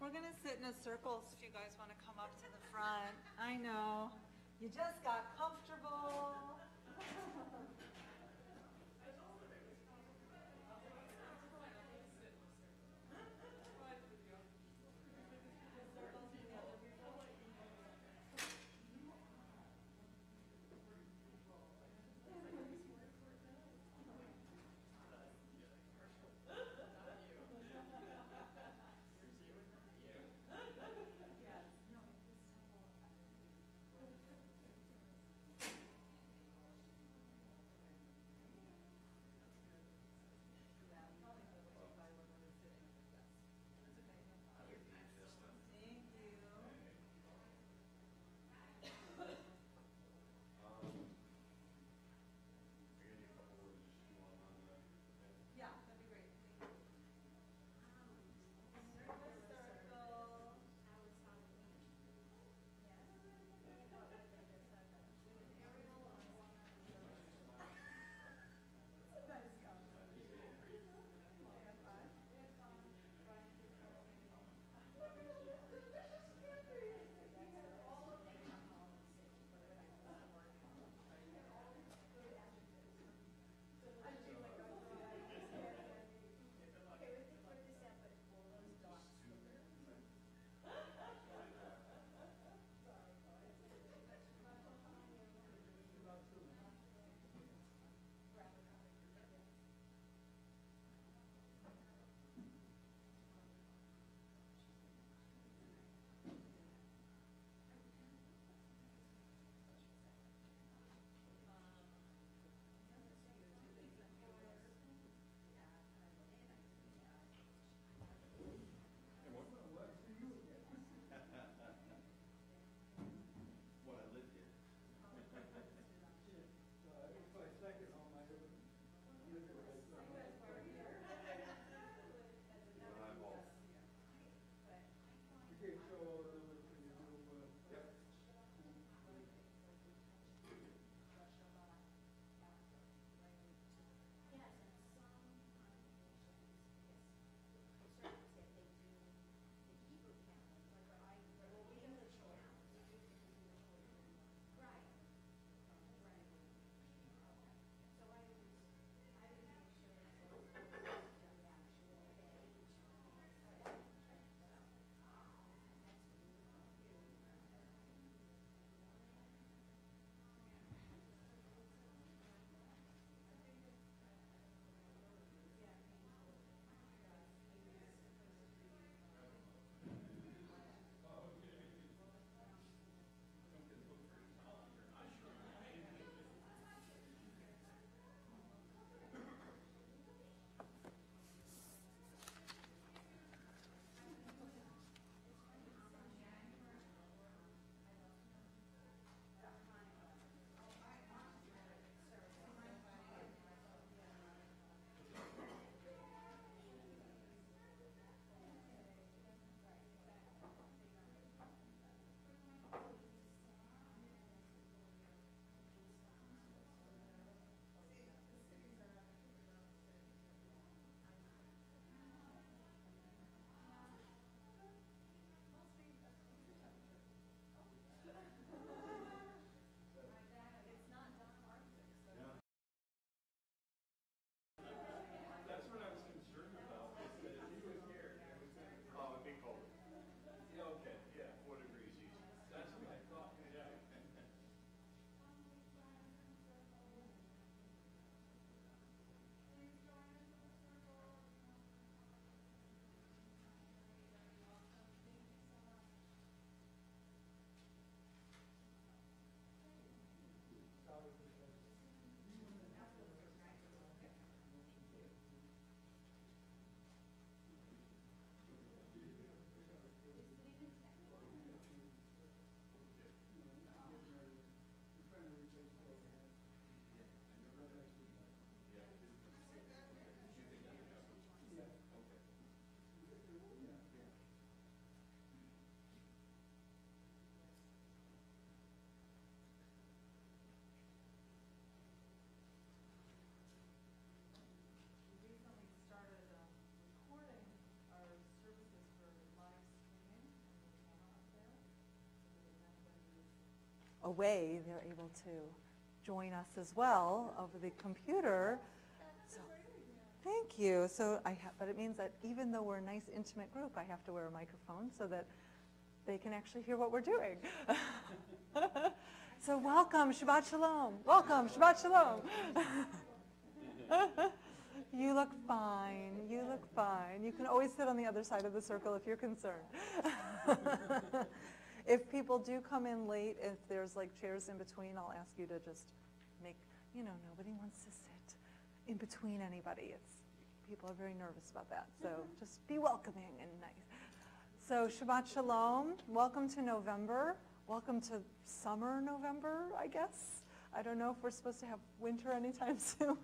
We're going to sit in a circle if you guys want to come up to the front. I know. You just got comfortable. away, they're able to join us as well over the computer. So, thank you. So but it means that even though we're a nice, intimate group, I have to wear a microphone so that they can actually hear what we're doing. So welcome, Shabbat Shalom. Welcome, Shabbat Shalom. You look fine. You look fine. You can always sit on the other side of the circle if you're concerned. If people do come in late, if there's like chairs in between, I'll ask you to just make, nobody wants to sit in between anybody. People are very nervous about that. So just be welcoming and nice. So Shabbat Shalom. Welcome to November. Welcome to summer November, I guess. I don't know if we're supposed to have winter anytime soon.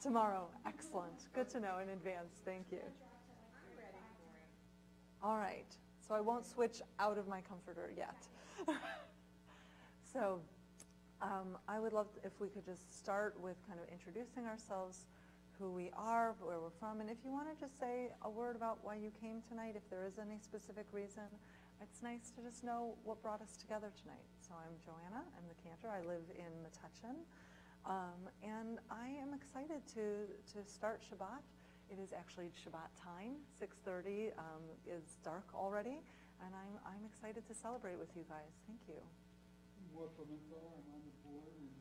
Tomorrow. Excellent. Good to know in advance. Thank you. All right. So I won't switch out of my comforter yet. So I would love if we could just start with kind of introducing ourselves, who we are, where we're from, and if you want to just say a word about why you came tonight, if there is any specific reason. It's nice to just know what brought us together tonight. So I'm Joanna. I'm the cantor. I live in Metuchen. And I am excited to start Shabbat. It is actually Shabbat time. 6:30 is dark already, and I'm excited to celebrate with you guys. Thank you. Rodeph Torah. I'm on the board, and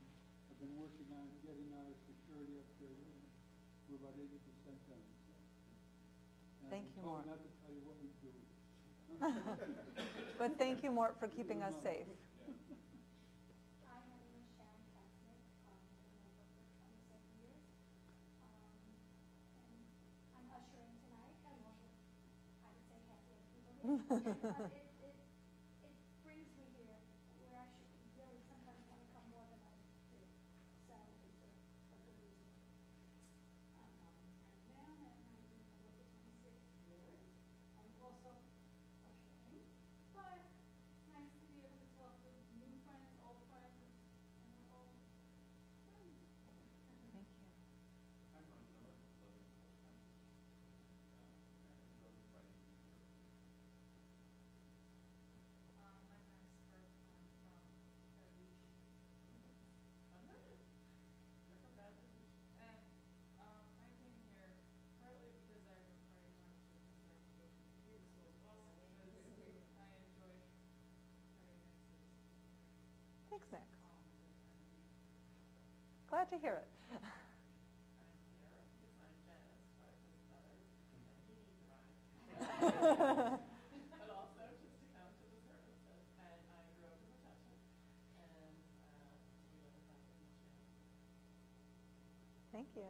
I've been working on getting our security upgraded. We're about 80% done. So. Thank you, Mort. Not to tell you what we do. But thank you, Mort, for keeping us safe. It brings me here. We're actually really sometimes want to come more than I do. So it's a good reason. I'm man, and I've been for over 26 years. I'm also ushering, but it's nice to be able to talk with new friends, old friends, and we're all friends. Thank you. Thanks, Nick. Glad to hear it. But also just to come to the services. And I grew up in Metuchen, and we live in Metuchen. Thank you.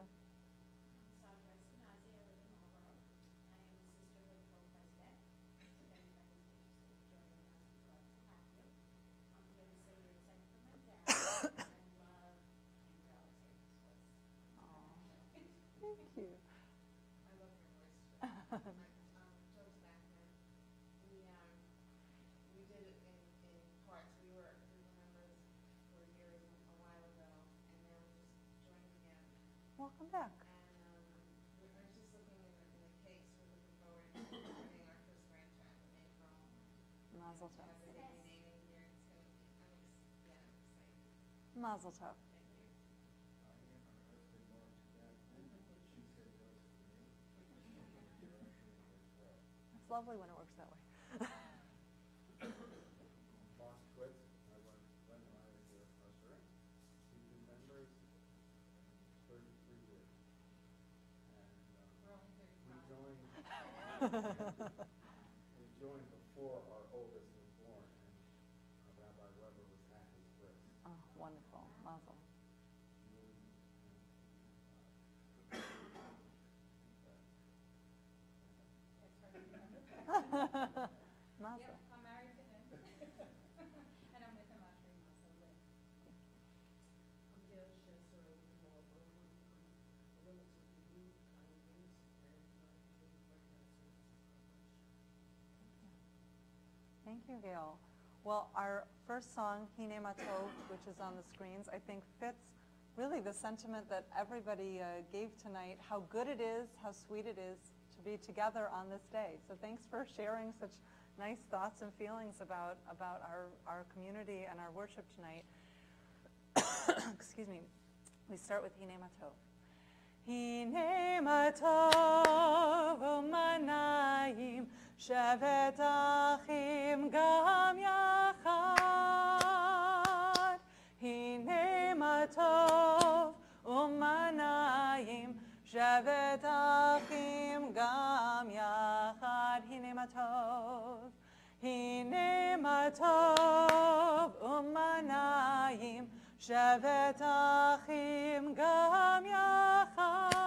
Thank you. I love your voice. We did it in parts. We were members for years a while ago, and now we're just joining again. Welcome back. And we're just looking in the case. We're looking forward to having our first grandchild in April. Mazel tov. Have a baby naming here. It's going to be, I'm excited. Mazel tov. It's lovely when it works that way. Boss quits. I went and I was your ushering. We've been members 33 years. And We're only 35. we joined before our oldest was born, and Rabbi Weber was at his birth. Oh, wonderful. Mazel. Mazel. Yep, I'm married to him. And I'm with him after he must have lived. I'm Gail Chester. I live in Marlboro. We're a relatively new congregant, and really like that service so much. Thank you, Gail. Well, our first song, Hine Matov, which is on the screens, I think fits really the sentiment that everybody gave tonight, how good it is, how sweet it is to be together on this day. So thanks for sharing such nice thoughts and feelings about our community and our worship tonight. Excuse me. We start with Hine Matov. Hine Matov u'manayim shevet achim gam yachad. Hine Matov u'manayim shevet achim gam yachad. Hine Matov. Hine Matov u'manayim shevet achim gam yachad.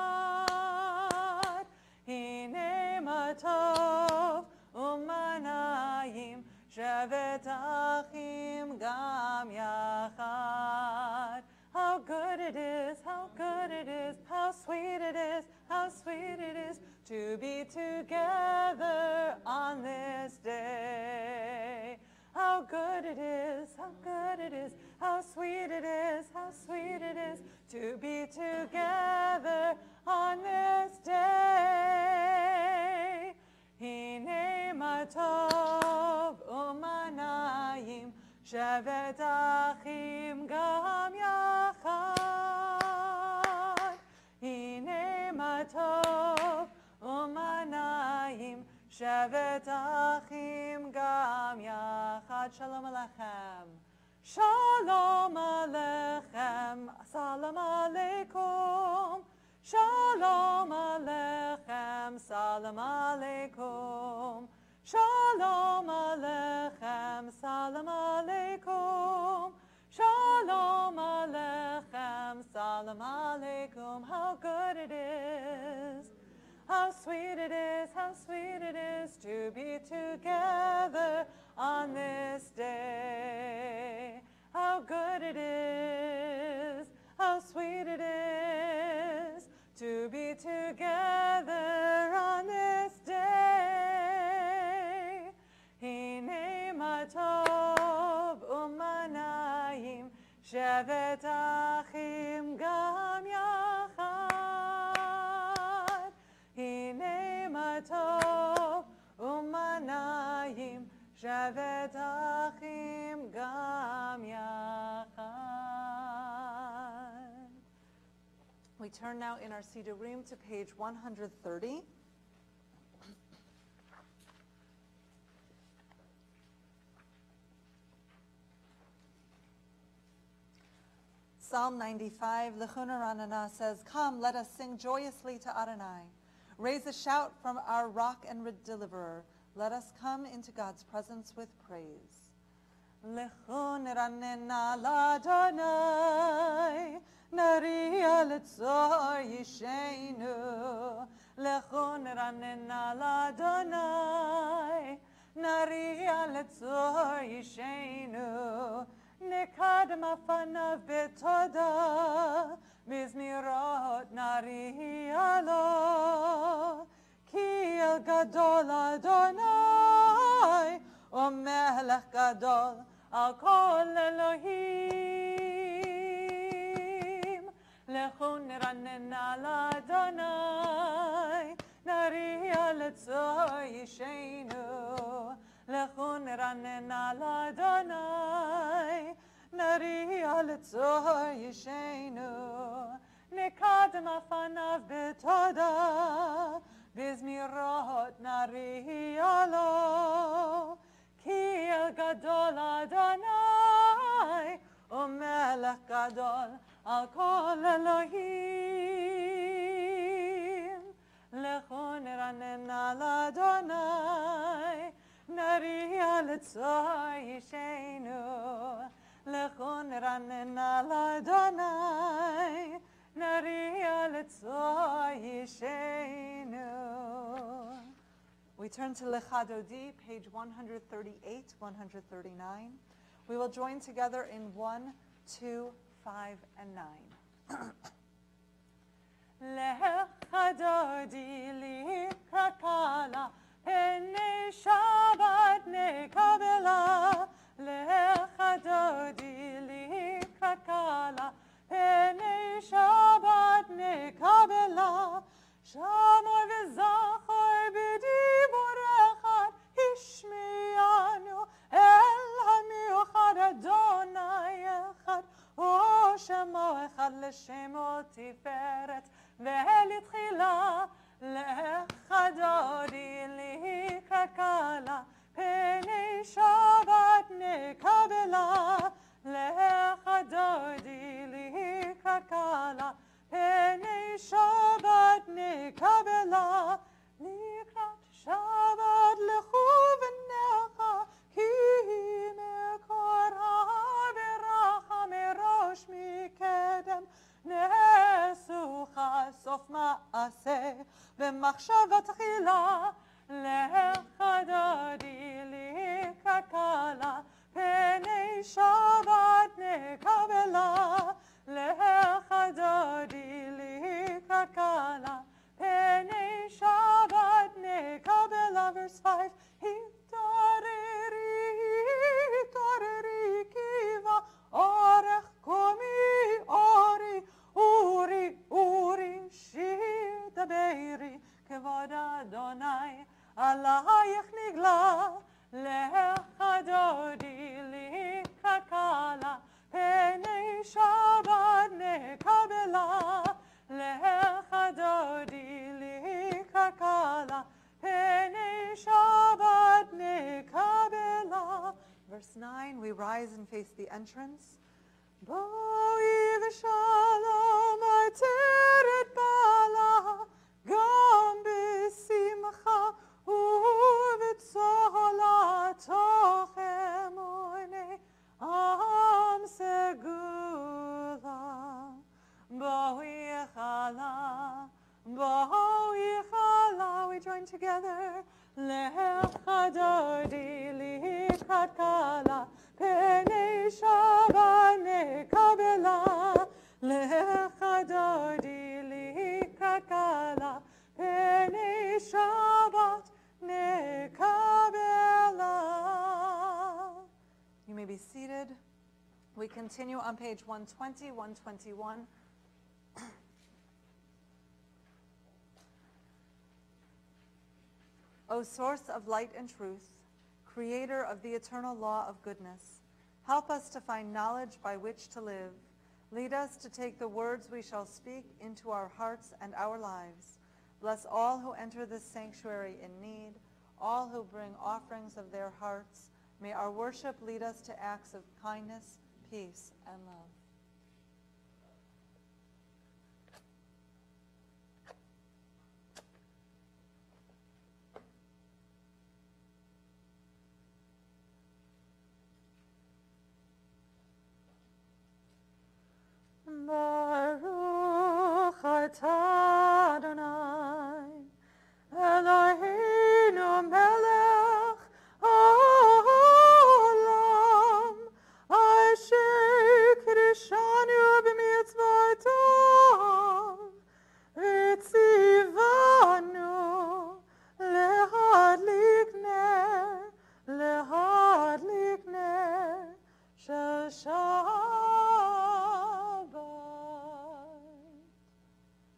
Hine matov u'manayim shevet achim gam yachad. How good it is, how good it is, how sweet it is, how sweet it is to be together on this day. How good it is, how good it is, how sweet it is, how sweet it is to be together on this day. Hine matov u'manayim shevet achim gam yachad. Hine matov u'manayim shevet achim gam yachad. Shalom aleichem. Shalom aleichem. Salam aleikum. Shalom aleichem. Salam aleikum. Shalom aleichem. Salam aleikum. Shalom aleichem. Salam aleikum. How good it is. How sweet it is, how sweet it is to be together on this day. How good it is, how sweet it is to be together on this day. Hine matov u'manayim shevet achim gam yachad. Hine matov u'manayim shevet achim gam yachad. We turn now in our Sidurim to page 130. Psalm 95, Lechuna Ranana says, "Come, let us sing joyously to Adonai. Raise a shout from our rock and deliverer. Let us come into God's presence with praise." Lechun ranena l'Adonai, nariya l'tzor yishenu. Lechun ranena l'Adonai, nariya l'tzor yishenu. Nekadem afanav betoda, mizmirot nariya lo. Ki el gadol Adonai, o melech gadol al kol Elohim. Lechun ranena l'Adonai, nariya l'tzor yishenu. Lechun ranena l'Adonai, nariya l'tzor yishenu. Nekadem afanav betoda, Bizmirot nariya lo. Ki el gadol Adonai, o melech gadol al kol Elohim. Lechun ranena l'Adonai, nariya l'tzor yishenu. Lechun ranena l'Adonai, nariya l'tzor yishenu. We turn to Lechadodi, page 138, 139. We will join together in 1, 2, 5, and 9. Lechadodi likrakala, pene Shabbat nekabela. Lechadodi likrakala, pene Shabbat nekabela. Shamor v'zachor b'dibur echad, hishmi ושמו תפארת ולתחילה, לך דודי לי כלכלה, פני שבת נקבלה, לך דודי לי כלכלה, פני שבת נקבלה, לקראת שבת לכו ונחה, כי מקורה ברכה מראש מקדם, נסוכה סוף מעשה במחשבה תחילה, לך דודי לי כלכלה, פני שבת נקבלה, לך דודי לי כלכלה, פני שבת נקבלה. Verse 5, התעוררי קיבה, אורך קומי אורי, אורי שיר דברי, כבוד אדוני עלייך נגלה, לך דודי לי כלכלה, פני שבת נקבלה, לך דודי לי כלכלה, פני שבת נקבלה. Verse 9, we rise and face the entrance. בואי ושלום עטרת בעלה, גם בשמחה ובצהלה, תוך אמוני עם סגולה. בואי חלה, we join together. לך דודי לי כלכלה, פני שבת נקבלה, לך דודי לי כלכלה, פני שבת נקבלה. You may be seated. We continue on page 120, 121. O source of light and truth, creator of the eternal law of goodness, help us to find knowledge by which to live. Lead us to take the words we shall speak into our hearts and our lives. Bless all who enter this sanctuary in need, all who bring offerings of their hearts. May our worship lead us to acts of kindness, peace, and love. Baruch atah Adonai, Eloheinu melech haolam, asher kiddushanu b'mitzvotav, v'tzivanu lehadlik ner shel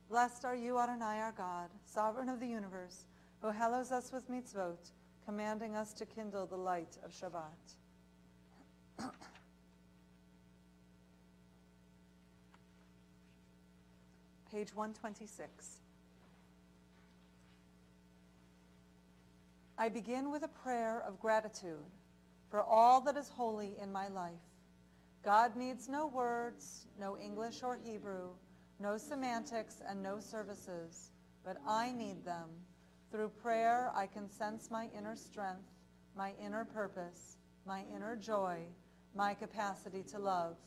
Blessed are you, Adonai, our God, sovereign of the universe, who hallows us with mitzvot, commanding us to kindle the light of Shabbat. Page 126. I begin with a prayer of gratitude for all that is holy in my life. God needs no words, no English or Hebrew, no semantics and no services, but I need them. Through prayer, I can sense my inner strength, my inner purpose, my inner joy, my capacity to love.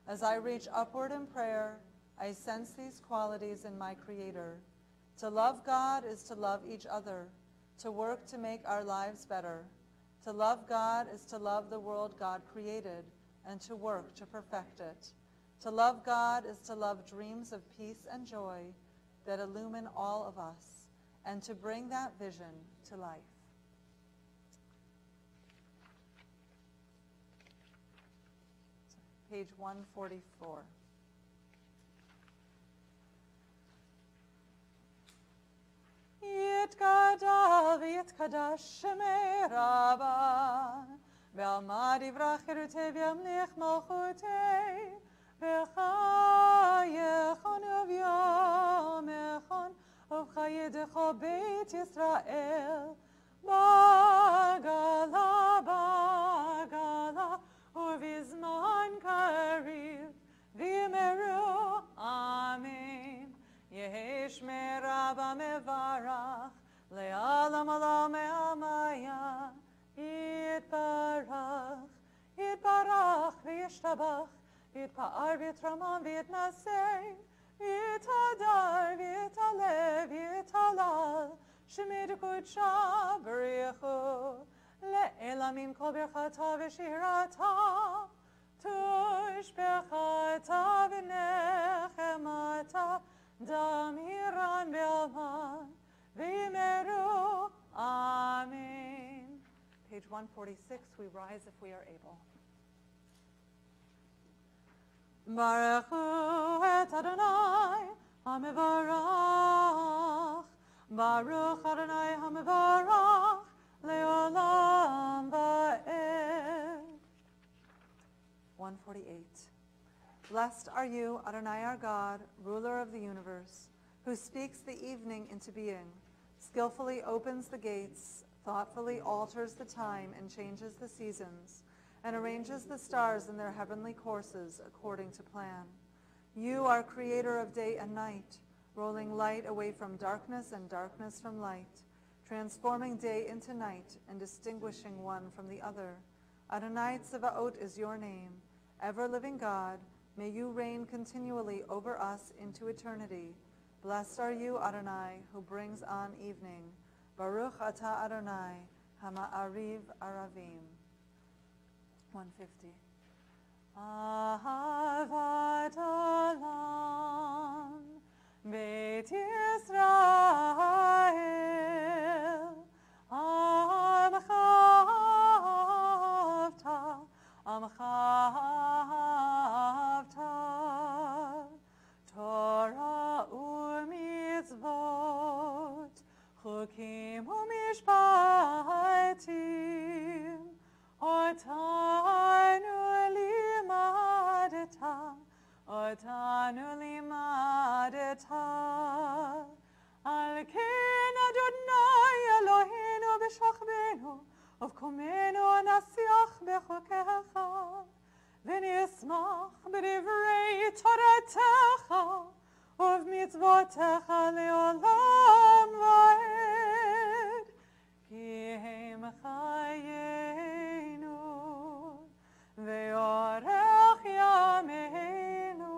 As I reach upward in prayer, I sense these qualities in my Creator. To love God is to love each other, to work to make our lives better. To love God is to love the world God created and to work to perfect it. To love God is to love dreams of peace and joy that illumine all of us and to bring that vision to life. Page 144. Yitgadal v'yitkadosh shemei Rabba, Be'alma divrach cherutei v'yamlich malchutei, בחייכון וביומכון ובחיידך בית ישראל בגלה בגלה ובזמן קריב ואמרו אמן. יהי שמי רבה מברך לעולם עולם העמיה יתברך יתברך וישתבח יתפאר ויתרומם ויתנשא ויתהדר ויתעלה ויתהלל שמי קודשה בריחו לעלמים כל ברכתה ושירתה תושבחתה ונחמתה דמירן בעלמן ואמרו amen. Page 146, we rise if we are able. Baruch et Adonai HaMevarach, Baruch Adonai HaMevarach, Leolam Va'ed. 148. Blessed are you, Adonai our God, ruler of the universe, who speaks the evening into being, skillfully opens the gates, thoughtfully alters the time and changes the seasons, and arranges the stars in their heavenly courses according to plan. You are creator of day and night, rolling light away from darkness and darkness from light, transforming day into night and distinguishing one from the other. Adonai Tzevaot is your name. Ever-living God, may you reign continually over us into eternity. Blessed are you, Adonai, who brings on evening. Baruch atah Adonai, hama'ariv aravim. 150. Ahavat olam, Beit Yisrael, Amcha avta, Amcha avta, Torah u'mitzvot, Chukim u'mishpatim, Otanu limadeta, Otanu limadeta, Al ken Adonai Eloheinu b'shachbenu, Uvkomenu nasiach b'chokecha, V'nismach b'divrei Toratecha, Uv'mitzvotecha le'olam va'ed, Ki hem chayenu, Ve'orech yameinu,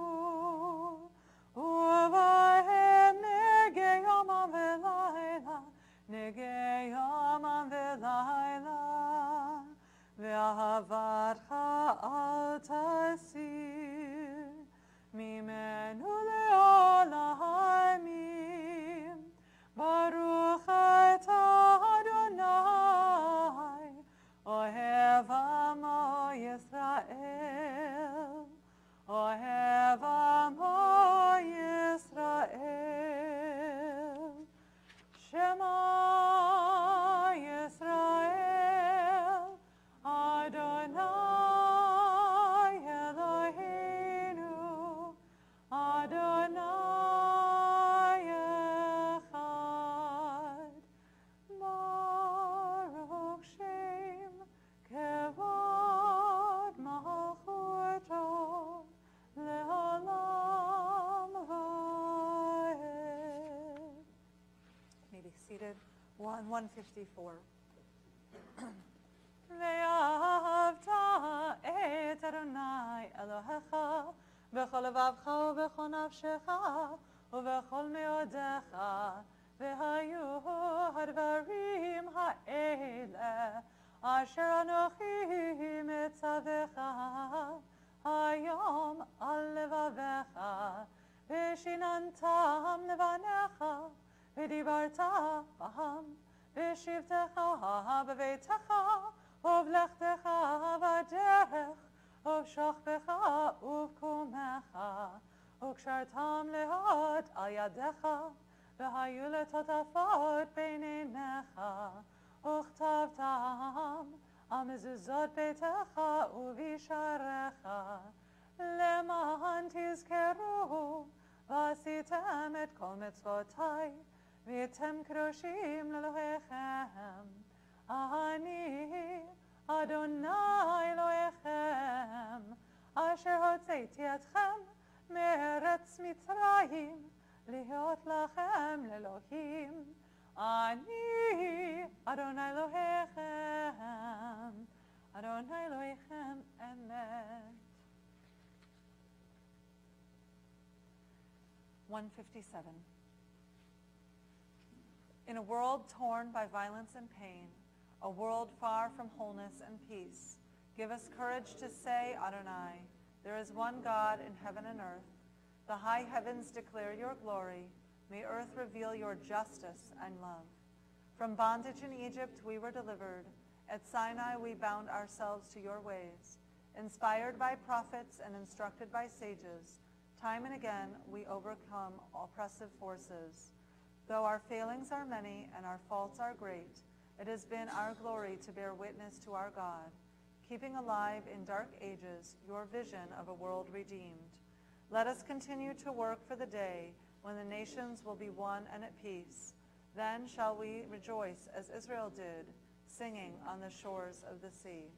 Uvahem negei yomam ve'layla, Negei yomam ve'layla, Ve'ahavatcha al tasir, Mimenu le'olamim, Baruch atah Adonai, Ohev amo Yisrael, Ohev amo Yisrael. Shema Yisrael, Adonai Eloheinu, Adonai Echad. Baruch Shem Kevod Malchuto Le'olam Va'ed. May be seated. 154. Ve'ahavta et Adonai Elohecha b'chol levavcha u'b'chol nafshecha u'b'chol me'odecha ve'hayu hadvarim ha'ele asher anochi mitzavecha hayom al levavecha v'shinantam levanecha v'dibarta b'ham v'shivtecha b'veitecha uvlechtecha v'derech uv'shachbecha uv'kumecha וקשרתם להוד על ידיך, והיו לטוטפות בעיניך, וכתבתם על מזוזות ביתך ובשעריך, למען תזכרו ועשיתם את כל מצוותיי והייתם קדושים לאלוהיכם. אני אדוני אלוהיכם אשר הוצאתי אתכם מארץ מצרים להיות לכם לאלוהים. אני אדוני אלוהיכם, אדוני אלוהיכם אמת. 157. In a world torn by violence and pain, a world far from wholeness and peace, give us courage to say, Adonai, there is one God in heaven and earth. The high heavens declare your glory. May earth reveal your justice and love. From bondage in Egypt we were delivered. At Sinai we bound ourselves to your ways. Inspired by prophets and instructed by sages, time and again we overcome oppressive forces. Though our failings are many and our faults are great, it has been our glory to bear witness to our God, keeping alive in dark ages your vision of a world redeemed. Let us continue to work for the day when the nations will be one and at peace. Then shall we rejoice as Israel did, singing on the shores of the sea.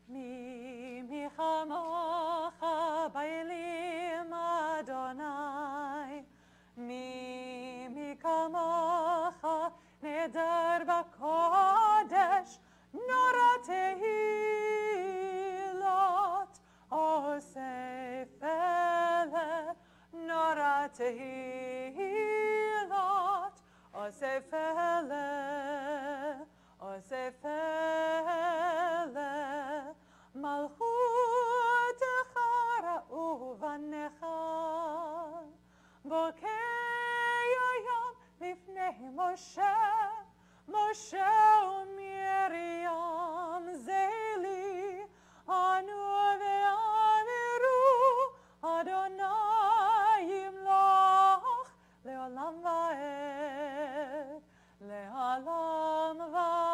Mi chamocha ba'elim Adonai, mi kamocha neder b'kodesh, nora tehilot, osei fele, nora tehilot, osei fele, osei fele, malchutecha ra'u vanecha, bokei hayam lifnei Moshe, Moshe u'Miriam zeli, anu ve'amiru, Adonai yimloch le'olam va'ed, le'olam va'ed.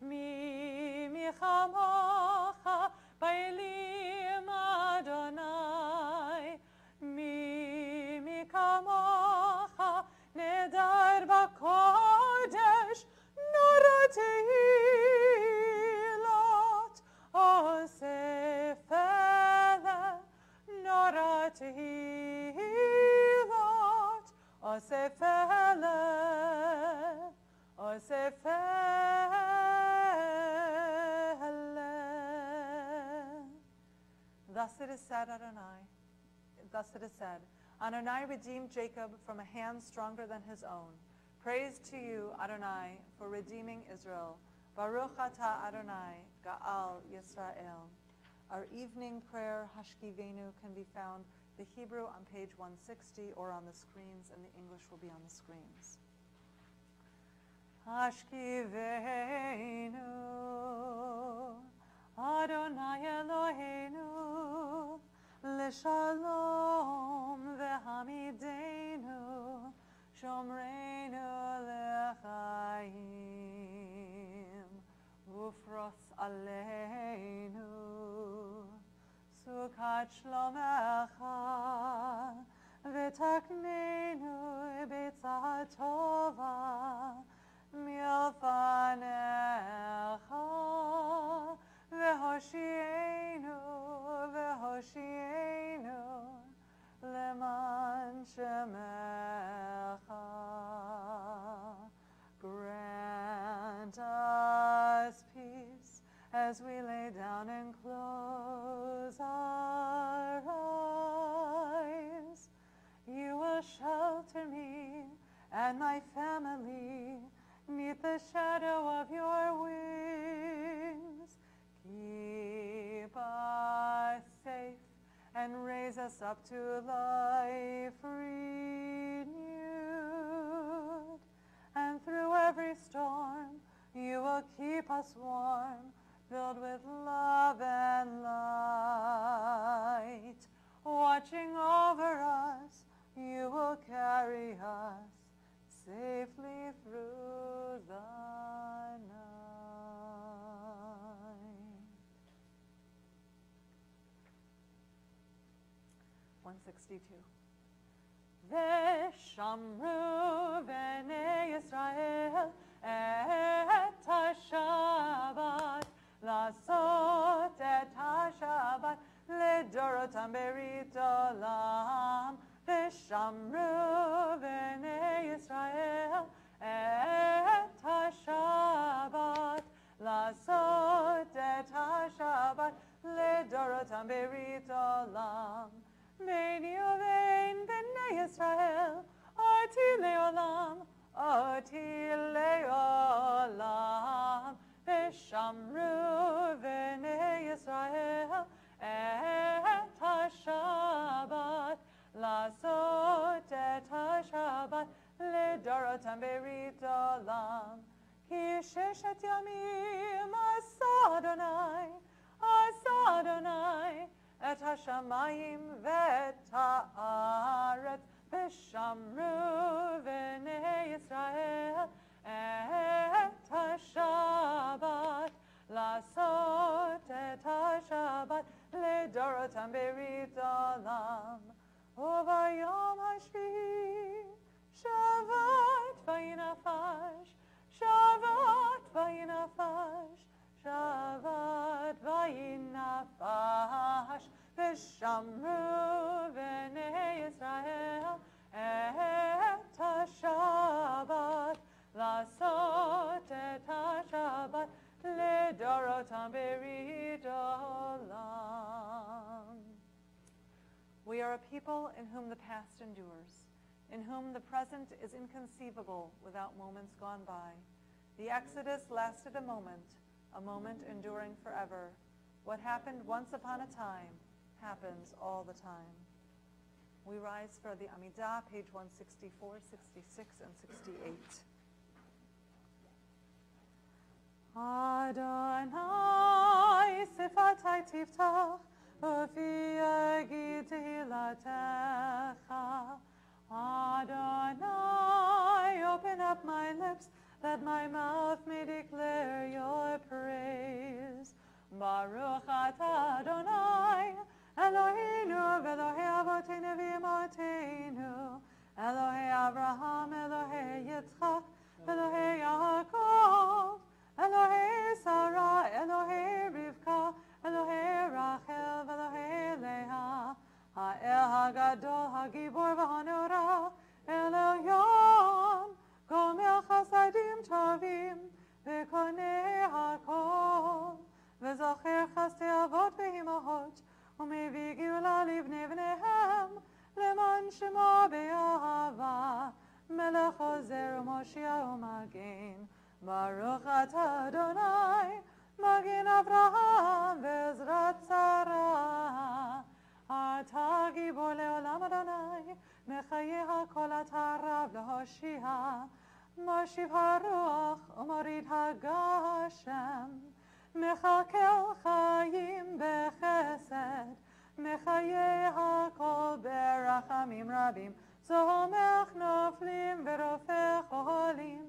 Mi chamocha ba'elim Adonai, mi kamocha neder b'kodesh, nora tehilot, osei fele, nora tehilot, osei fele, osei fele. Thus it is said, Adonai, thus it is said, Adonai redeemed Jacob from a hand stronger than his own. Praise to you, Adonai, for redeeming Israel. Baruch atah Adonai, Ga'al Yisrael. Our evening prayer, Hashkivenu, can be found the Hebrew on page 160 or on the screens, and the English will be on the screens. Hashkivenu, Adonai Eloheinu, L'shalom v'hamidenu, Shomreinu l'chaim, Ufros aleinu, Sukat shlomecha, V'taknenu b'tzah tova, Milfanecha, V'hoshienu, V'hoshienu, Leman shemecha. Grant us peace as we lay down and close our eyes. You will shelter me and my family neath the shadow of your wings. Keep us safe and raise us up to life renewed. And through every storm, you will keep us warm, filled with love and light. Watching over us, you will carry us safely through the night. 162. Veshamru b'nei Yisrael et ha-Shabbat לעשות את השבת לדורותם ברית עולם ושמרו בני ישראל את השבת לעשות את השבת לדורותם ברית עולם ביני ובין בני ישראל אותי לעולם אותי לעולם ושמרו בני ישראל את השבת לעשות את השבת לדורותם ברית עולם כי 6 ימים עשה אדוני את השמיים ואת הארץ ושמרו בני ישראל את השבת לעשות את השבת לדורותם ברית עולם וביום השביעי שבת וינפש שבת וינפש שבת וינפש ושמרו בני ישראל את השבת לעשות את השבת לדורותם ברית עולם. We are a people in whom the past endures, in whom the present is inconceivable without moments gone by. The Exodus lasted a moment enduring forever. What happened once upon a time happens all the time. We rise for the Amidah, page 164, 66, and 68. Adonai sifatai tiftach ufi yagid tehillatcha. Adonai, open up my lips, that my mouth may declare your praise. Baruch atah Adonai, Eloheinu v'Elohei avoteinu v'imotenu, Elohei Abraham, Elohei Yitzchak, Elohei Yaakov, Elohei Sarah, Elohei Rivka, Elohei Rachel, Elohei Leah, Ha'el HaGadol, HaGibor v'Hanora, Eloyon, Gomel Chasadim Tovim, V'konei HaKol, V'zocher Chastei Avot v'Imahot, U'mevii Geula livnei v'neihem, Leman Shemo be'ahava, Melech Ozer u'Moshiach u'Magen, Baruch atah Adonai, Magen Avraham ve'ezrat Sarah. Atah gibor le'olam Adonai, Mechayeh ha'kol atah rav le'hoshia, Mashiv ha'ruach u'morid ha'gashem, Mechakel chayim bechesed, Mechayeh ha'kol berachamim rabim, Zomech noflim ve'rofech oholim,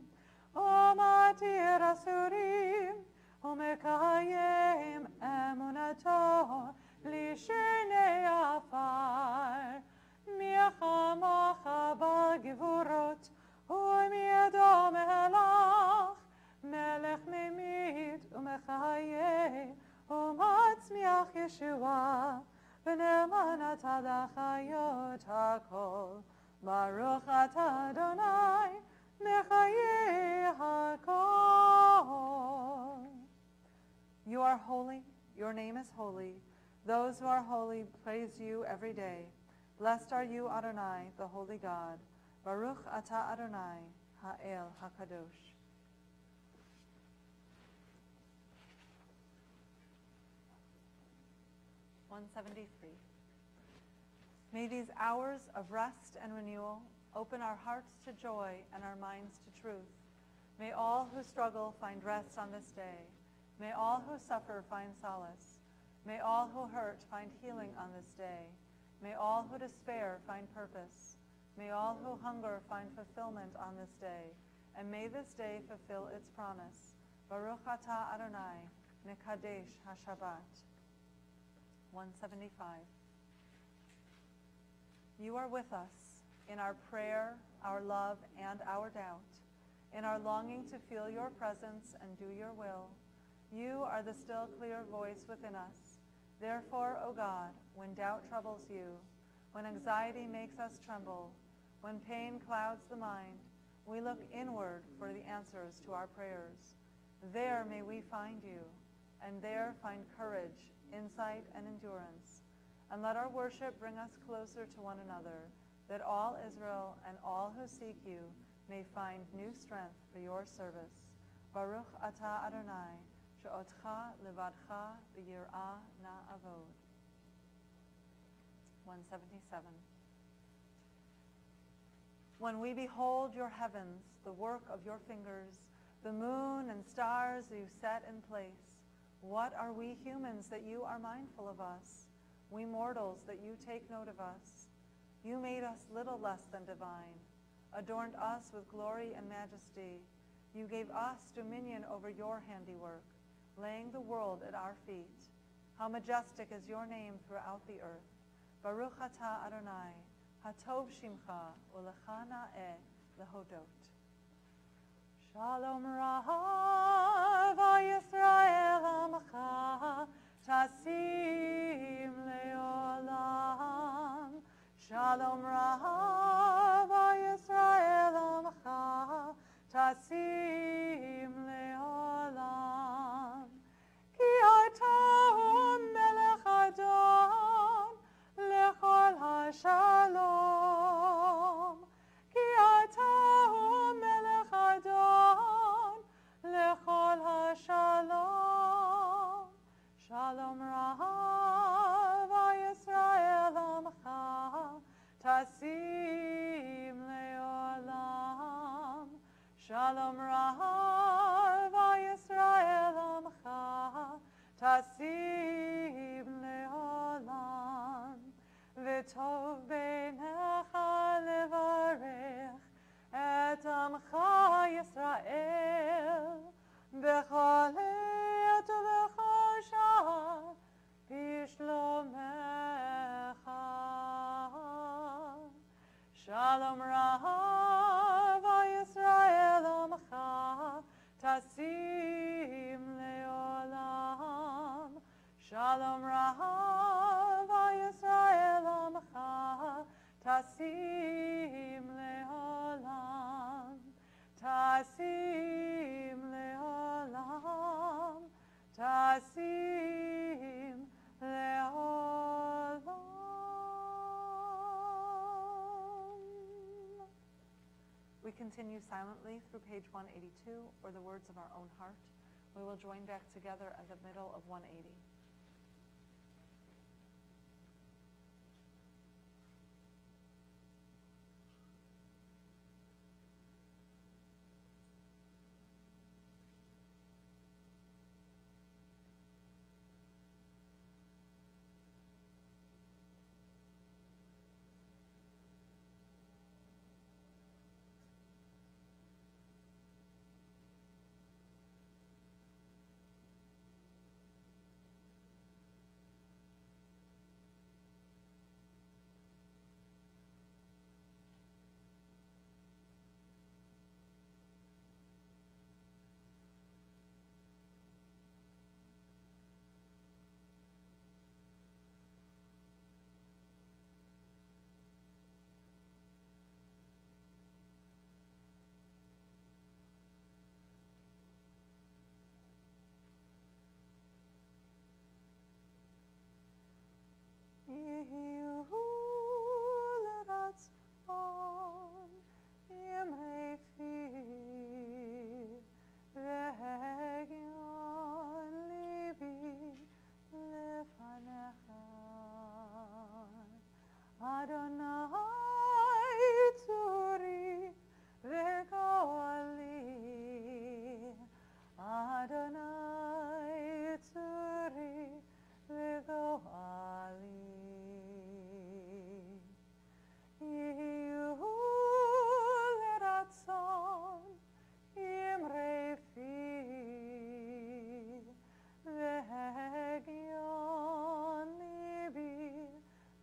Umatir asurim, Umekayim emunato, Lishnei afar, Miachamocha b'gevurot, U'miado melach, Melech memit umechayeh, Umatzmiach Yeshua, V'ne'eman atah l'chayot hakol, Baruch atah Adonai, Mechayeh hakol. You are holy, your name is holy. Those who are holy praise you every day. Blessed are you, Adonai, the holy God. Baruch atah Adonai, ha'el hakadosh. May these hours of rest and renewal open our hearts to joy and our minds to truth. May all who struggle find rest on this day. May all who suffer find solace. May all who hurt find healing on this day. May all who despair find purpose. May all who hunger find fulfillment on this day. And may this day fulfill its promise. Baruch atah Adonai, Mekadesh HaShabbat. 175. You are with us in our prayer, our love, and our doubt, in our longing to feel your presence and do your will. You are the still clear voice within us. Therefore, O God, when doubt troubles you, when anxiety makes us tremble, when pain clouds the mind, we look inward for the answers to our prayers. There may we find you, and there find courage, insight, and endurance. And let our worship bring us closer to one another, that all Israel and all who seek you may find new strength for your service. Baruch atah Adonai, she'otcha levadcha b'yirah na'avod. 177. When we behold your heavens, the work of your fingers, the moon and stars you set in place, what are we humans that you are mindful of us? We mortals that you take note of us. You made us little less than divine, adorned us with glory and majesty. You gave us dominion over your handiwork, laying the world at our feet. How majestic is your name throughout the earth. Baruch atah Adonai, hatov shimcha, ulecha na'eh lehodot. Shalom Rav Yisrael Amcha, Tasim Leolam. Shalom Rav Yisrael Amcha, Tasim Leolam. Ki atah melech Adon lechol hashalom. Ki atah melech Adon lechol hashalom. Shalom Rav Yisrael Amcha, Tasim Leolam. Shalom Rav Yisrael Amcha, Tasim Leolam. V'tov beinecha levarech et Amcha Yisrael b'chol עת ובכל שעה בשלומך. Shalom Rav Yisrael Amcha, Tasim Leolam. Shalom Rav Yisrael Amcha, Tasim Leolam. Tasim Leolam. Tasim Leolam. We continue silently through page 182, or the words of our own heart. We will join back together at the middle of 180.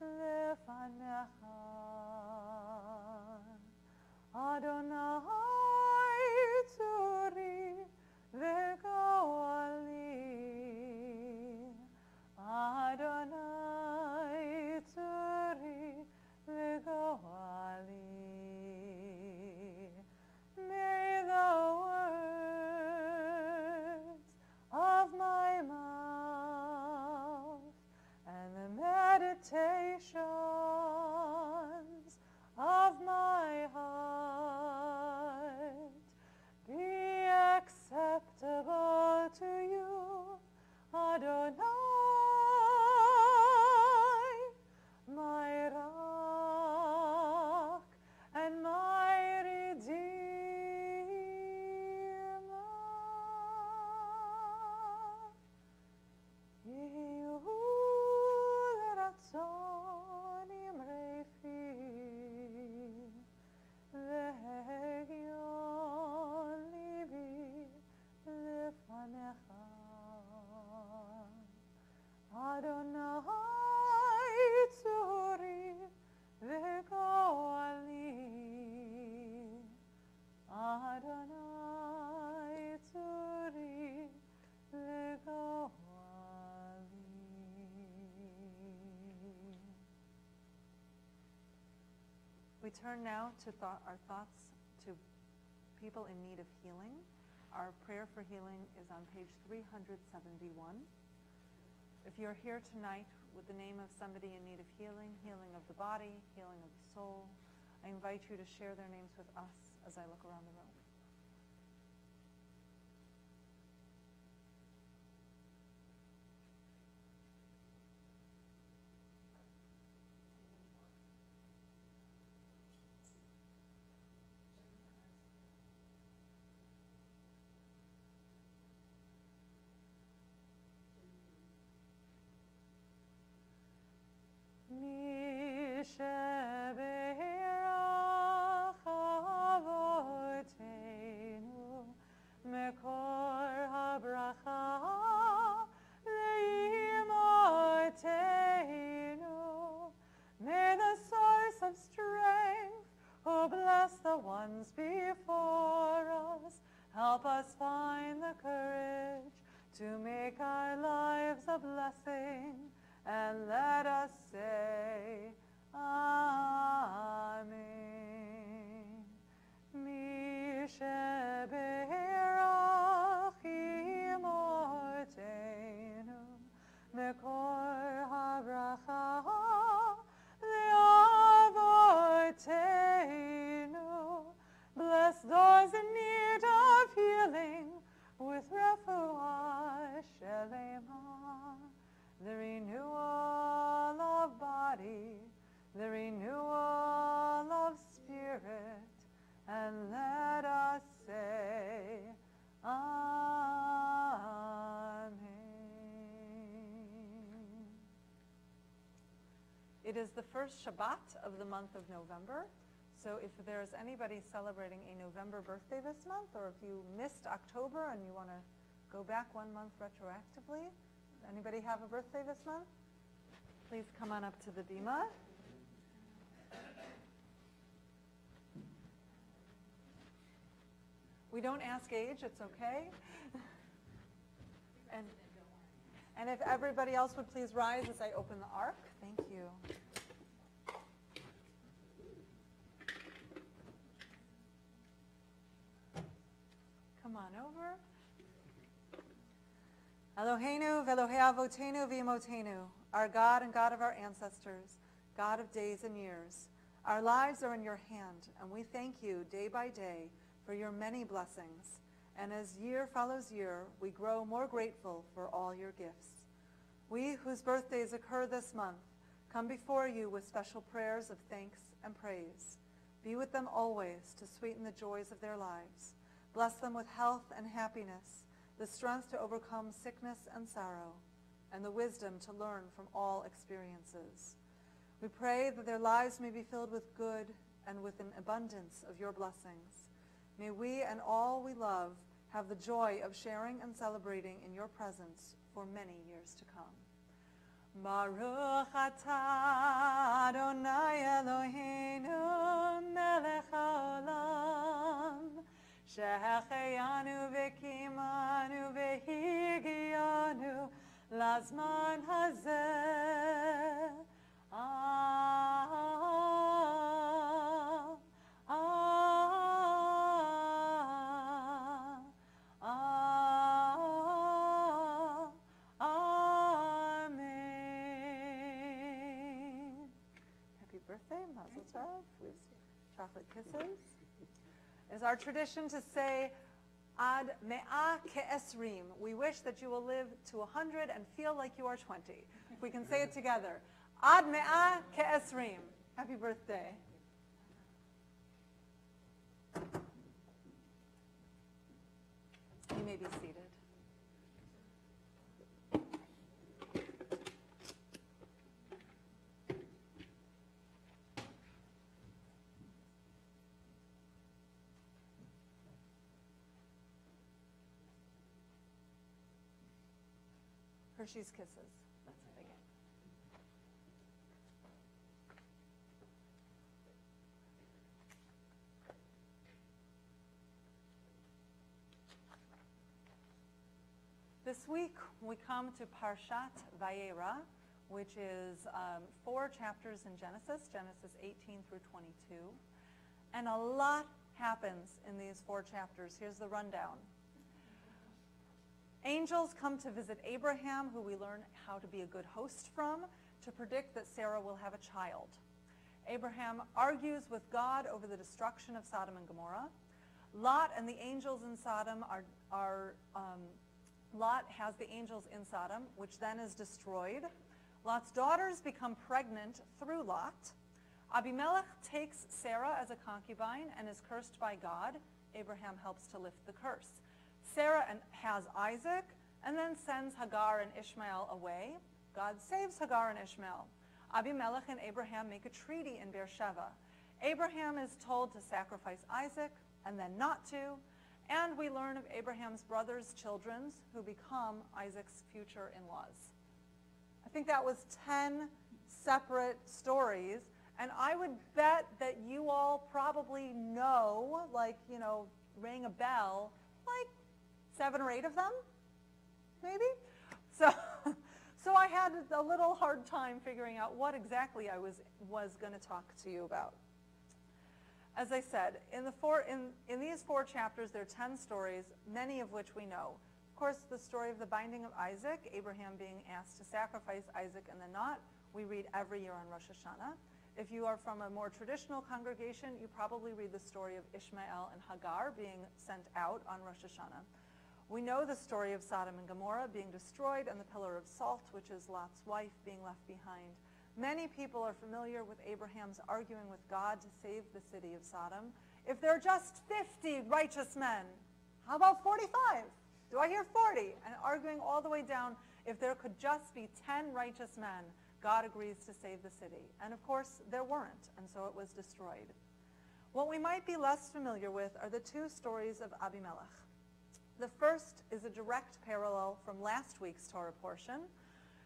Lefanecha. Adonai tzuri v'goali. Adonai tzuri v'goali. We turn now to our thoughts to people in need of healing. Our prayer for healing is on page 371. If you're here tonight with the name of somebody in need of healing, healing of the body, healing of the soul, I invite you to share their names with us as I look around the room. May the source of strength, who bless the ones before us, help us find the courage to make our lives a blessing, and let us say, Amen. Mi sheberach imortenu, mekor habracha le'avotenu. Bless those in need of healing with refuah shelema, the renewal of body, the renewal of spirit, and let us say, Amen. It is the first Shabbat of the month of November, so if there's anybody celebrating a November birthday this month, or if you missed October and you want to go back 1 month retroactively, anybody have a birthday this month? Please come on up to the bima. We don't ask age, it's okay. And if everybody else would please rise as I open the ark. Thank you. Come on over. Eloheinu v'Elohei avotenu v'imotenu, our God and God of our ancestors, God of days and years. Our lives are in your hand, and we thank you day by day for your many blessings. And as year follows year, we grow more grateful for all your gifts. We whose birthdays occur this month come before you with special prayers of thanks and praise. Be with them always to sweeten the joys of their lives. Bless them with health and happiness, the strength to overcome sickness and sorrow, and the wisdom to learn from all experiences. We pray that their lives may be filled with good and with an abundance of your blessings. May we and all we love have the joy of sharing and celebrating in your presence for many years to come. Baruch atah Adonai Eloheinu melech haolam, שהחיינו וקיימנו והגיענו לזמן הזה. Amen. Happy birthday, Mazel Tov, with chocolate kisses. It's our tradition to say, Ad me'ah ke'esrim. We wish that you will live to 100 and feel like you are 20. If we can say it together. Ad me'ah ke'esrim. Happy birthday. You may be seated. Hershey's Kisses. That's it again. This week we come to Parshat Vayera, which is 4 chapters in Genesis, Genesis 18 through 22. And a lot happens in these 4 chapters. Here's the rundown. Angels come to visit Abraham, who we learn how to be a good host from, to predict that Sarah will have a child. Abraham argues with God over the destruction of Sodom and Gomorrah. Lot and the angels in Sodom Lot has the angels in Sodom, which then is destroyed. Lot's daughters become pregnant through Lot. Abimelech takes Sarah as a concubine and is cursed by God. Abraham helps to lift the curse. Sarah has Isaac and then sends Hagar and Ishmael away. God saves Hagar and Ishmael. Abimelech and Abraham make a treaty in Beersheba. Abraham is told to sacrifice Isaac and then not to. And we learn of Abraham's brother's children who become Isaac's future in-laws. I think that was 10 separate stories. And I would bet that you all probably know, ring a bell, 7 or 8 of them, maybe? So I had a little hard time figuring out what exactly I was going to talk to you about. As I said, in these 4 chapters, there are 10 stories, many of which we know. Of course, the story of the binding of Isaac, Abraham being asked to sacrifice Isaac and then not, we read every year on Rosh Hashanah. If you are from a more traditional congregation, you probably read the story of Ishmael and Hagar being sent out on Rosh Hashanah. We know the story of Sodom and Gomorrah being destroyed and the pillar of salt, which is Lot's wife, being left behind. Many people are familiar with Abraham's arguing with God to save the city of Sodom. If there are just 50 righteous men, how about 45? Do I hear 40? And arguing all the way down, if there could just be 10 righteous men, God agrees to save the city. And of course, there weren't, and so it was destroyed. What we might be less familiar with are the 2 stories of Abimelech. The first is a direct parallel from last week's Torah portion,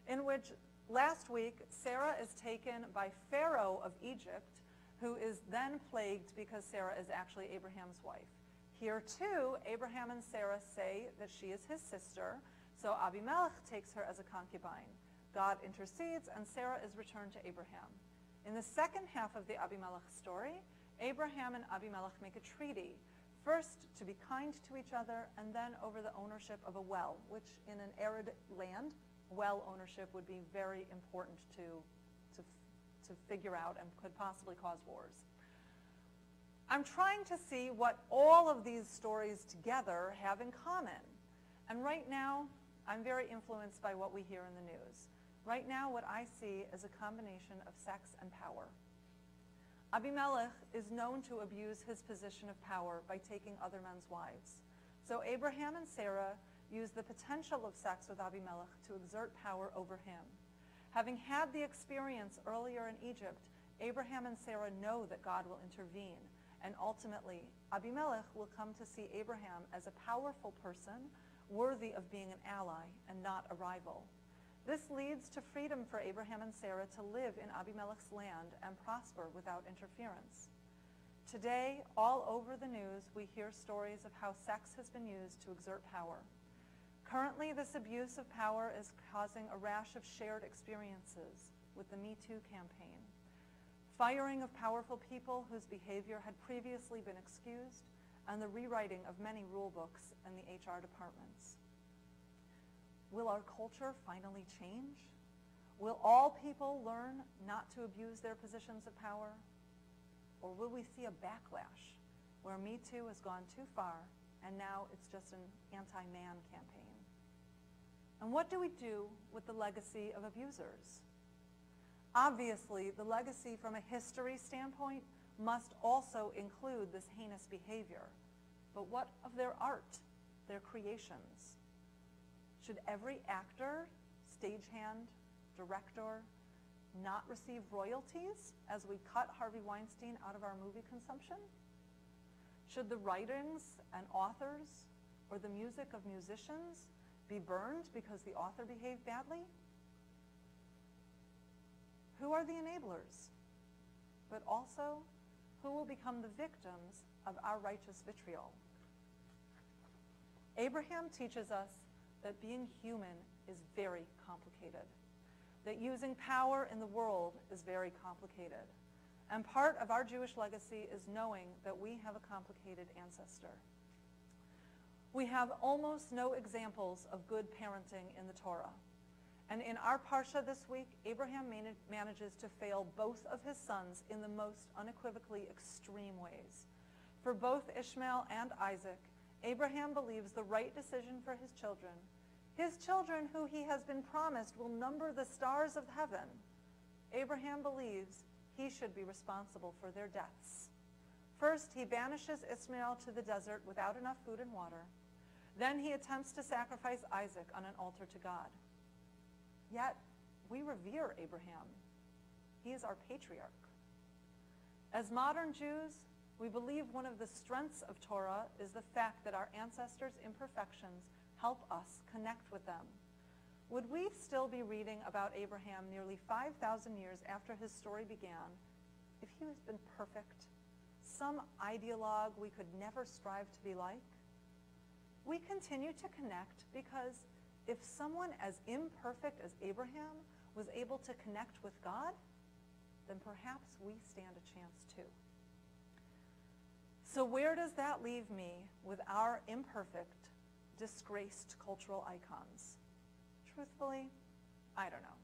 in which last week Sarah is taken by Pharaoh of Egypt, who is then plagued because Sarah is actually Abraham's wife. Here too, Abraham and Sarah say that she is his sister, so Abimelech takes her as a concubine. God intercedes, and Sarah is returned to Abraham. In the second half of the Abimelech story, Abraham and Abimelech make a treaty, first to be kind to each other, and then over the ownership of a well, which in an arid land, well ownership would be very important to figure out and could possibly cause wars. I'm trying to see what all of these stories together have in common. And right now, I'm very influenced by what we hear in the news. Right now, what I see is a combination of sex and power. Abimelech is known to abuse his position of power by taking other men's wives. So Abraham and Sarah use the potential of sex with Abimelech to exert power over him. Having had the experience earlier in Egypt, Abraham and Sarah know that God will intervene, and ultimately, Abimelech will come to see Abraham as a powerful person, worthy of being an ally and not a rival. This leads to freedom for Abraham and Sarah to live in Abimelech's land and prosper without interference. Today, all over the news, we hear stories of how sex has been used to exert power. Currently, this abuse of power is causing a rash of shared experiences with the Me Too campaign. Firing of powerful people whose behavior had previously been excused, and the rewriting of many rule books in the HR departments. Will our culture finally change? Will all people learn not to abuse their positions of power? Or will we see a backlash where Me Too has gone too far and now it's just an anti-man campaign? And what do we do with the legacy of abusers? Obviously, the legacy from a history standpoint must also include this heinous behavior. But what of their art, their creations? Should every actor, stagehand, director not receive royalties as we cut Harvey Weinstein out of our movie consumption? Should the writings and authors or the music of musicians be burned because the author behaved badly? Who are the enablers? But also, who will become the victims of our righteous vitriol? Abraham teaches us that being human is very complicated, that using power in the world is very complicated. And part of our Jewish legacy is knowing that we have a complicated ancestor. We have almost no examples of good parenting in the Torah. And in our Parsha this week, Abraham manages to fail both of his sons in the most unequivocally extreme ways. For both Ishmael and Isaac, Abraham believes the right decision for his children who he has been promised will number the stars of heaven. Abraham believes he should be responsible for their deaths. First, he banishes Ishmael to the desert without enough food and water. Then he attempts to sacrifice Isaac on an altar to God. Yet, we revere Abraham. He is our patriarch. As modern Jews, we believe one of the strengths of Torah is the fact that our ancestors' imperfections help us connect with them. Would we still be reading about Abraham nearly 5,000 years after his story began if he has been perfect, some ideologue we could never strive to be like? We continue to connect because if someone as imperfect as Abraham was able to connect with God, then perhaps we stand a chance too. So where does that leave me with our imperfect, disgraced cultural icons? Truthfully, I don't know.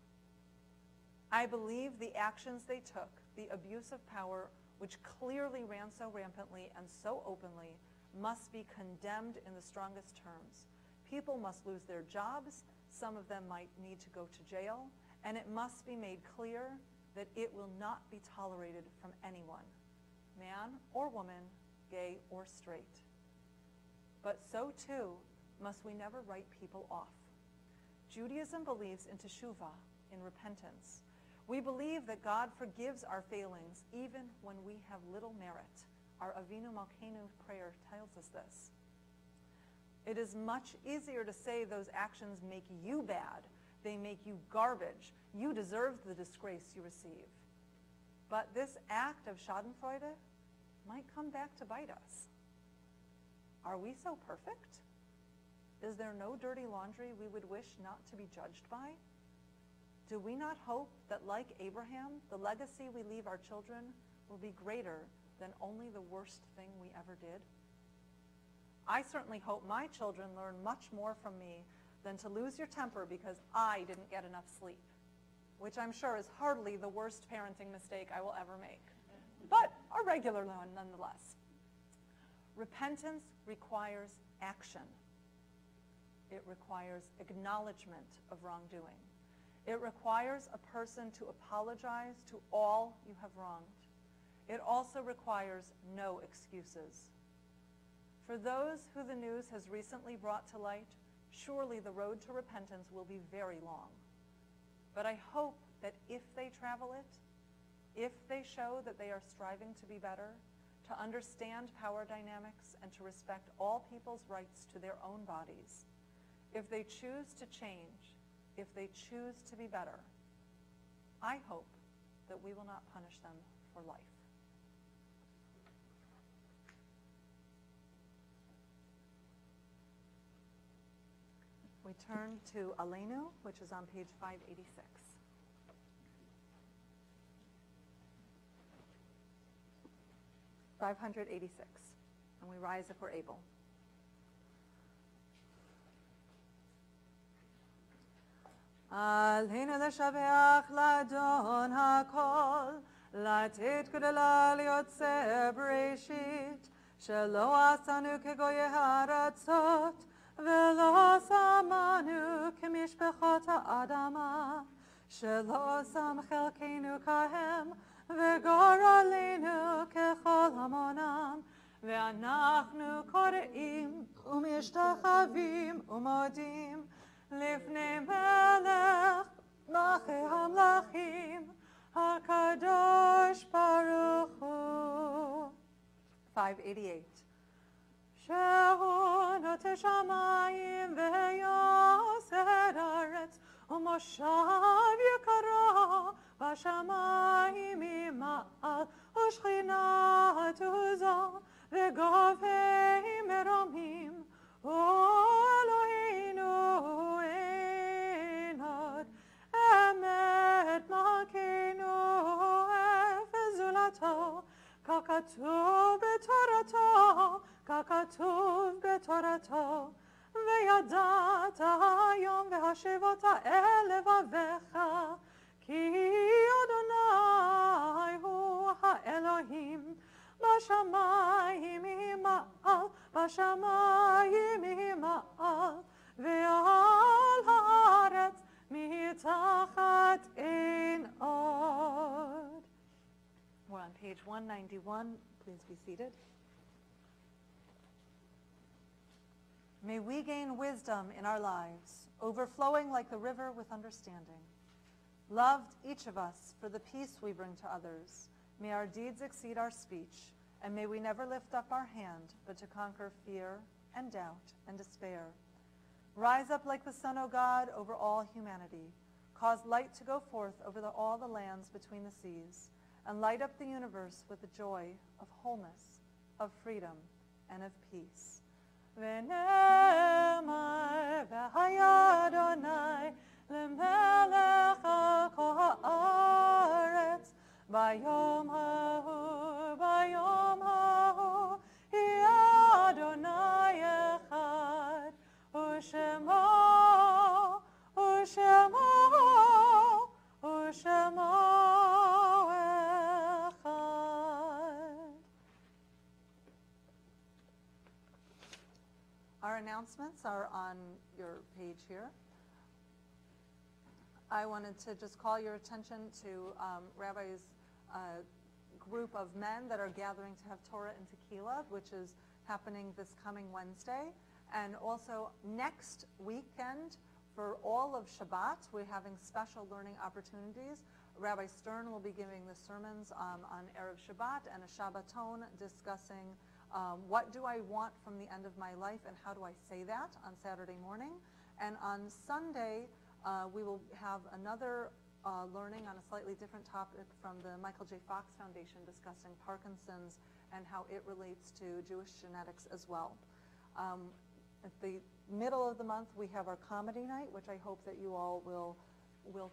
I believe the actions they took, the abuse of power, which clearly ran so rampantly and so openly, must be condemned in the strongest terms. People must lose their jobs, some of them might need to go to jail, and it must be made clear that it will not be tolerated from anyone, man or woman, gay or straight. But so too must we never write people off. Judaism believes in teshuvah, in repentance. We believe that God forgives our failings even when we have little merit. Our Avinu Malkeinu prayer tells us this. It is much easier to say those actions make you bad. They make you garbage. You deserve the disgrace you receive. But this act of schadenfreude might come back to bite us. Are we so perfect? Is there no dirty laundry we would wish not to be judged by? Do we not hope that, like Abraham, the legacy we leave our children will be greater than only the worst thing we ever did? I certainly hope my children learn much more from me than to lose your temper because I didn't get enough sleep, which I'm sure is hardly the worst parenting mistake I will ever make, but a regular one nonetheless. Repentance requires action. It requires acknowledgement of wrongdoing. It requires a person to apologize to all you have wronged. It also requires no excuses. For those who the news has recently brought to light, surely the road to repentance will be very long. But I hope that if they travel it, if they show that they are striving to be better, to understand power dynamics, and to respect all people's rights to their own bodies, if they choose to change, if they choose to be better, I hope that we will not punish them for life. We turn to Aleinu, which is on page 586. And we rise if we're able. Aleinu לשבח לאדון הכל, לתת גדולה ליוצר בראשית, שלא עשנו כגויי הארצות, ולא שמנו כמשפחות האדמה, שלא שם חלקנו כהם, וגור עלינו ככל המונם, ואנחנו קוראים ומשתחווים ומודים לפני מלך מלכי המלכים, הקדוש ברוך הוא. 588. שהוא נוטה שמיים ויוסד ארץ, ומושב יקרו בשמיים ממעל, ושכינת עוזו וגובי מרומים, הוא אלוהינו ככתוב בתורתו, ככתוב בתורתו, וידעת היום והשבות אל לבביך, כי אדוני הוא האלוהים, בשמיים ימעל, בשמיים ימעל, ועל הארץ מתחת אין עוד. We're on page 191. Please be seated. May we gain wisdom in our lives, overflowing like the river with understanding. Loved each of us for the peace we bring to others. May our deeds exceed our speech, and may we never lift up our hand, but to conquer fear and doubt and despair. Rise up like the sun, O God, over all humanity. Cause light to go forth over all the lands between the seas, and light up the universe with the joy of wholeness, of freedom, and of peace. ונאמר והיה אדוני למלך על כל הארץ ביום ההוא יהיה אדוני אחד ושמו Our announcements are on your page here. I wanted to just call your attention to Rabbi's group of men that are gathering to have Torah and tequila, which is happening this coming Wednesday. And also next weekend, for all of Shabbat, we're having special learning opportunities. Rabbi Stern will be giving the sermons on Erev Shabbat and a Shabbaton discussing what do I want from the end of my life and how do I say that on Saturday morning. And on Sunday, we will have another learning on a slightly different topic from the Michael J. Fox Foundation discussing Parkinson's and how it relates to Jewish genetics as well. At the middle of the month, we have our comedy night, which I hope that you all will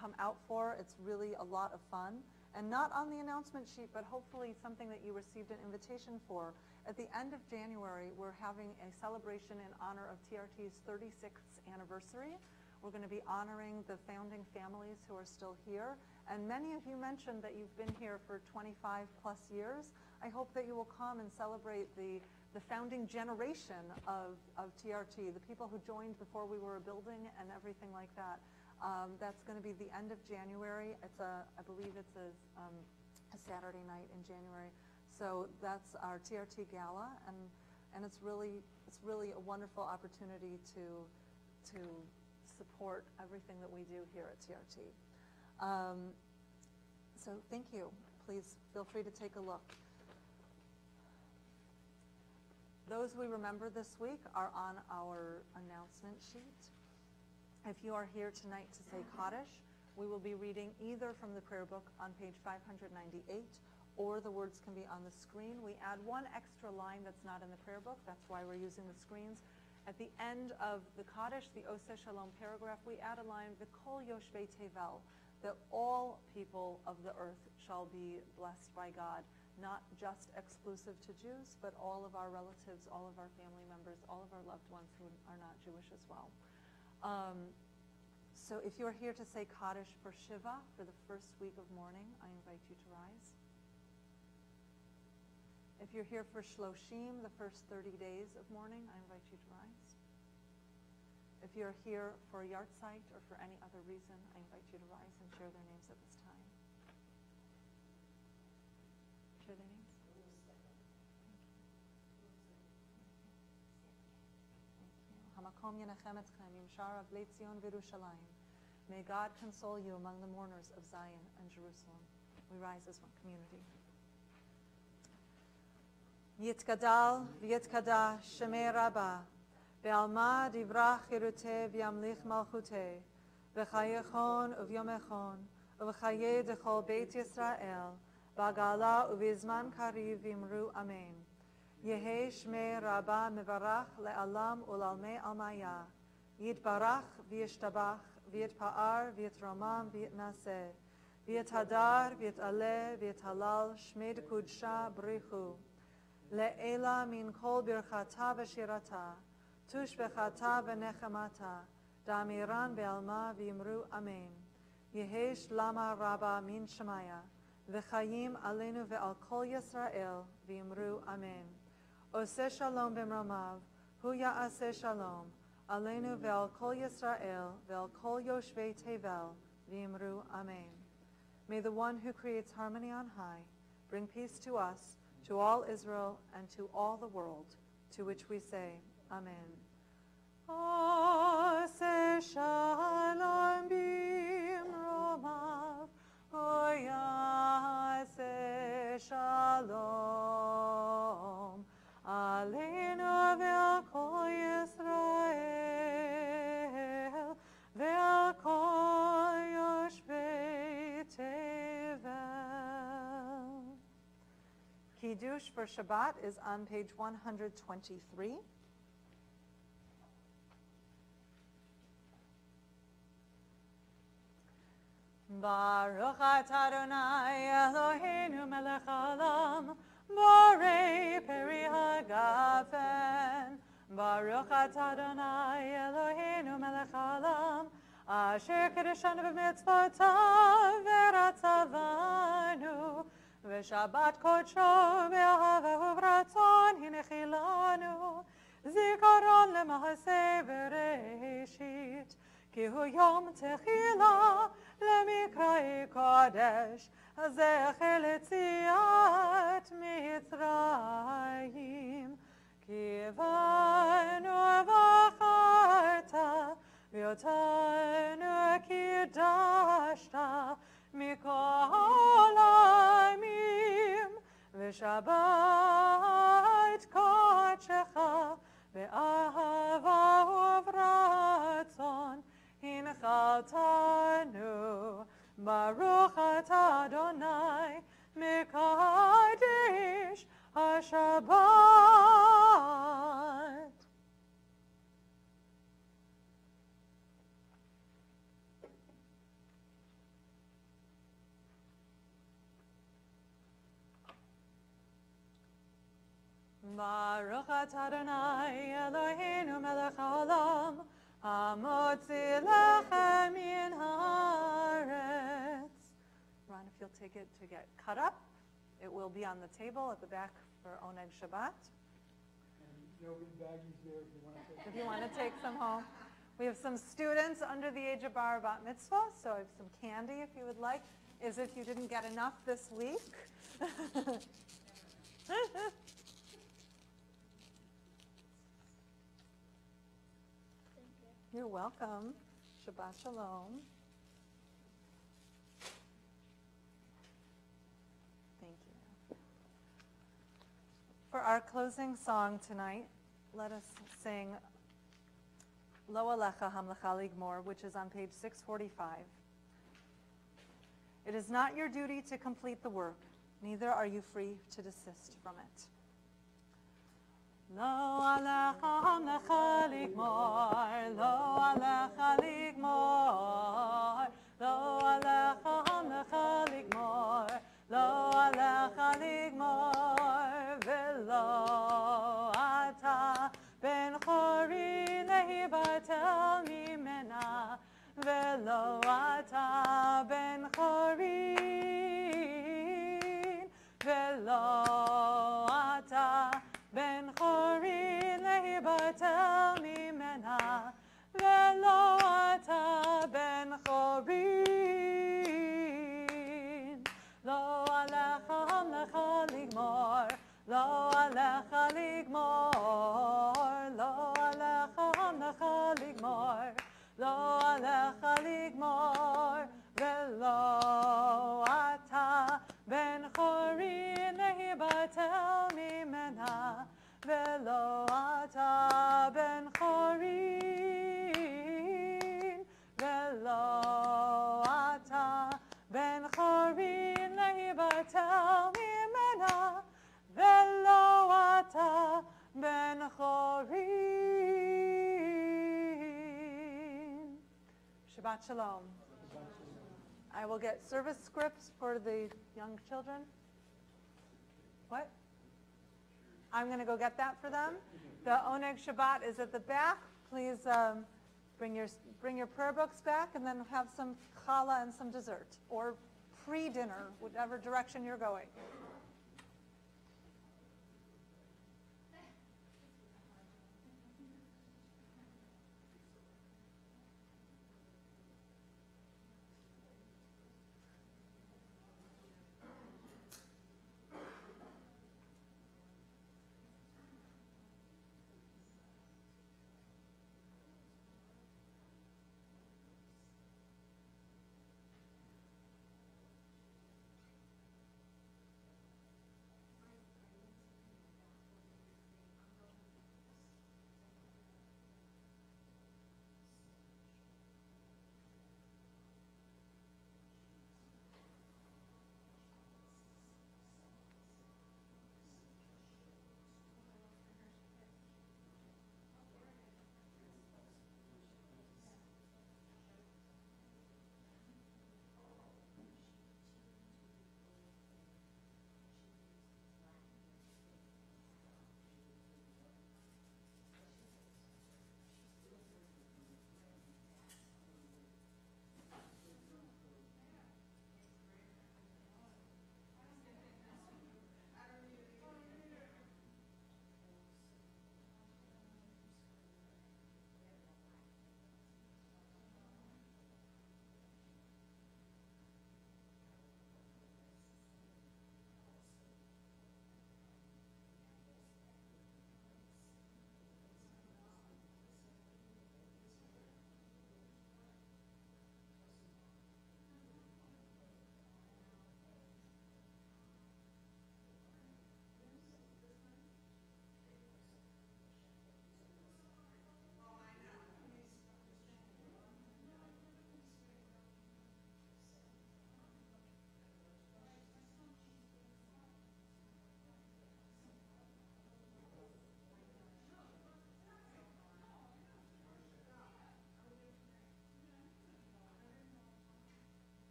come out for. It's really a lot of fun. And not on the announcement sheet, but hopefully something that you received an invitation for. At the end of January, we're having a celebration in honor of TRT's 36th anniversary. We're going to be honoring the founding families who are still here. And many of you mentioned that you've been here for 25 plus years. I hope that you will come and celebrate the founding generation of TRT, the people who joined before we were a building and everything like that. That's going to be the end of January. I believe it's a Saturday night in January. So that's our TRT Gala, and it's really a wonderful opportunity to support everything that we do here at TRT. So thank you. Please feel free to take a look. Those we remember this week are on our announcement sheet. If you are here tonight to say Kaddish, we will be reading either from the prayer book on page 598, or the words can be on the screen. We add one extra line that's not in the prayer book. That's why we're using the screens. At the end of the Kaddish, the Oseh Shalom paragraph, we add a line, V'kol yoshvei tevel, that all people of the earth shall be blessed by God, not just exclusive to Jews, but all of our relatives, all of our family members, all of our loved ones who are not Jewish as well. So if you're here to say Kaddish for Shiva, for the first week of mourning, I invite you to rise. If you're here for Shloshim, the first 30 days of mourning, I invite you to rise. If you're here for Yartzeit or for any other reason, I invite you to rise and share their names at this time. Share their names. Hamakom yenachem etchem yim shara b'lei Tzion v'Yerushalayim. May God console you among the mourners of Zion and Jerusalem. We rise as one community. Yitkadal v'yitkadash shemei Rabbah, ve'alma divrach cheruteh v'yamlich malchuteh, v'chayechon uvyomechon, uv'chayeh dechol Beit Yisrael, b'agala uv'izman kariv v'imru amen. Yehi shmei Rabbah mevarach le'alam u'lalmei almaya, yitbarach v'yishtabach, v'yitpa'ar v'yitromam v'yitnaseh, v'yetadar, v'yetaleh, v'yetalal, shmed kudsha brichu. Le'ela min kol birchata v'shirata, tush v'chata v'nechamata, damiran v'alma v'imru amen. Yehesh lama rabba min shemaya, v'chayim alenu ve'al kol Yisrael, v'imru amen. Oseh shalom b'mromav, hu ya'aseh shalom, alenu ve'al kol Yisrael, ve'al kol yoshvei tevel, v'imru amen. May the one who creates harmony on high bring peace to us, to all Israel, and to all the world, to which we say, Amen. Oseh shalom b'mromav, hu ya'aseh shalom, alenu ve'al kol Yisrael, ve'al kol yoshvei tevel. Kiddush for Shabbat is on page 123. Baruch atah Adonai Eloheinu melech haolam, borei peri hagafen. Baruch atah Adonai Eloheinu melech haolam, asher kedeshanu b'mitzvotav v'ratzavanu, v'shabbat kodsho b'ahava u'v'ratzon hinechilanu, zikaron lema'aseh v'reishit, ki hu yom techila למקראי קודש, זכר ליציאת מצרים. כי באנו ובחרת, ואותנו קידשת מכל העמים, ושבת קודשך באהבה וברצון. הנחלתנו, ברוך אתה אדוני, מקדש השבת. ברוך אתה אדוני, אלוהינו מלך העולם, המוציא לחם מן הארץ. Ron, if you'll take it to get cut up, it will be on the table at the back for Oneg Shabbat. And there'll be baggies there if you want to take. If you want to take some home. We have some students under the age of bar bat mitzvah, so I have some candy if you would like, as if you didn't get enough this week. You're welcome. Shabbat shalom. Thank you. For our closing song tonight, let us sing Lo Alecha Hamlecha Ligmor, which is on page 645. It is not your duty to complete the work, neither are you free to desist from it. Lo alecha hamlecha ligmor, lo alecha ligmor, lo alecha hamlecha ligmor, lo alecha ligmor, velo ata ben chori lehibatel mimena, velo ata ben chori, velo ata ben chorin lehibatel mimena, velo ata ben chorin. Lo alecha hamlecha ligmor, lo alecha ligmor, lo alecha hamlecha ligmor, lo alecha ligmor, velo ata ben chorin lehibatel mimena, velo ata ben chorin, velo ata ben chorin lehibatel mimena, velo ata ben chorin. Shabbat shalom. I will get service scripts for the young children. What? I'm going to go get that for them. The Oneg Shabbat is at the back. Please bring your prayer books back, and then have some challah and some dessert, or pre-dinner, whatever direction you're going.